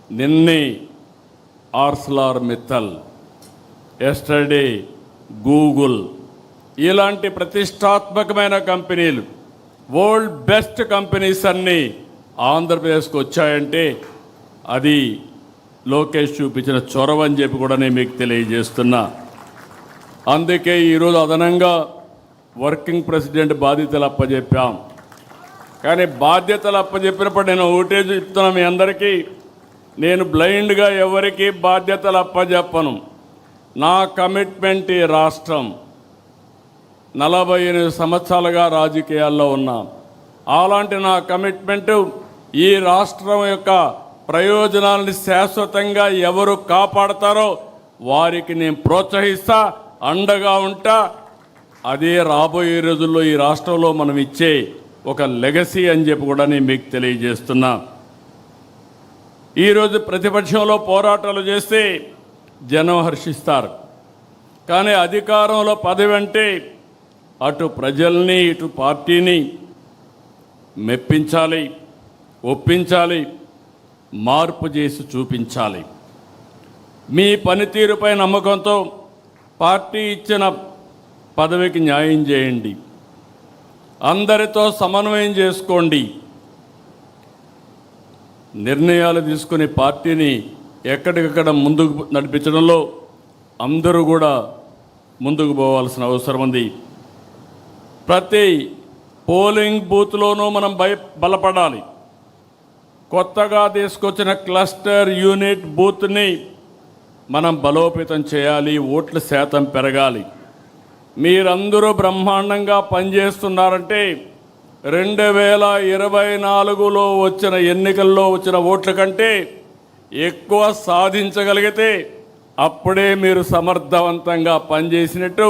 నిన్నే Arcelor Mittal, yesterday Google, ఇలాంటి ప్రతిష్టాత్మకమైన కంపెనీలు, వరల్డ్ బెస్ట్ కంపెనీస్ అన్నీ ఆంధ్రప్రదేశ్కి వచ్చాయంటే అది లోకేష్ చూపించిన చొరవ అని చెప్పి కూడా నేను మీకు తెలియజేస్తున్నా. అందుకే ఈరోజు అదనంగా వర్కింగ్ ప్రెసిడెంట్ బాధ్యతలు అప్పచెప్పాం. కానీ బాధ్యతలు అప్పచెప్పినప్పుడు నేను ఒకటే చెప్తున్నా మీ అందరికీ, నేను బ్లైండ్గా ఎవరికి బాధ్యతలు అప్పచెప్పను. నా కమిట్మెంట్ ఈ రాష్ట్రం. 48 సంవత్సరాలుగా రాజకీయాల్లో ఉన్నాం. అలాంటి నా కమిట్మెంటు ఈ రాష్ట్రం యొక్క ప్రయోజనాలని శాశ్వతంగా ఎవరు కాపాడతారో వారికి నేను ప్రోత్సహిస్తా, అండగా ఉంటా. అదే రాబోయే రోజుల్లో ఈ రాష్ట్రంలో మనం ఇచ్చే ఒక లెగసీ అని చెప్పి కూడా నేను మీకు తెలియజేస్తున్నా. ఈరోజు ప్రతిపక్షంలో పోరాటాలు చేస్తే జనం హర్షిస్తారు. కానీ అధికారంలో పదవి అంటే అటు ప్రజల్ని ఇటు పార్టీని మెప్పించాలి, ఒప్పించాలి, మార్పు చేసి చూపించాలి. మీ పనితీరుపై నమ్మకంతో పార్టీ ఇచ్చిన పదవికి న్యాయం చేయండి, అందరితో సమన్వయం చేసుకోండి, నిర్ణయాలు తీసుకుని పార్టీని ఎక్కడికక్కడ ముందుకు నడిపించడంలో అందరూ కూడా ముందుకు పోవాల్సిన అవసరం ఉంది. ప్రతి పోలింగ్ బూత్లోనూ మనం బలపడాలి. కొత్తగా తీసుకొచ్చిన క్లస్టర్ యూనిట్ బూత్ని మనం బలోపేతం చేయాలి, ఓట్ల శాతం పెరగాలి. మీరందరూ బ్రహ్మాండంగా పనిచేస్తున్నారంటే 2024లో వచ్చిన ఎన్నికల్లో వచ్చిన ఓట్ల కంటే ఎక్కువ సాధించగలిగితే అప్పుడే మీరు సమర్థవంతంగా పనిచేసినట్టు.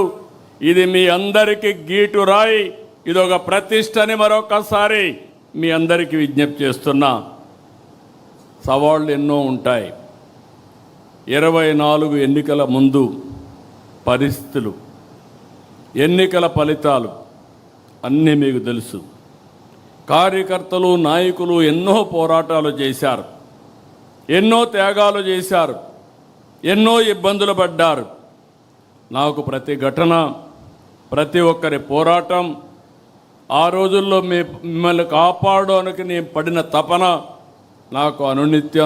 ఇది మీ అందరికీ గీటు రాయి, ఇదొక ప్రతిష్టని మరొకసారి మీ అందరికీ విజ్ఞప్తి చేస్తున్నా. సవాళ్ళు ఎన్నో ఉంటాయి. 24 ఎన్నికల ముందు పరిస్థితులు, ఎన్నికల ఫలితాలు అన్నీ మీకు తెలుసు. కార్యకర్తలు, నాయకులు ఎన్నో పోరాటాలు చేశారు, ఎన్నో త్యాగాలు చేశారు, ఎన్నో ఇబ్బందులు పడ్డారు. నాకు ప్రతి ఘటన, ప్రతి ఒక్కరి పోరాటం, ఆ రోజుల్లో మిమ్మల్ని కాపాడడానికి నేను పడిన తపన నాకు అనునిత్యం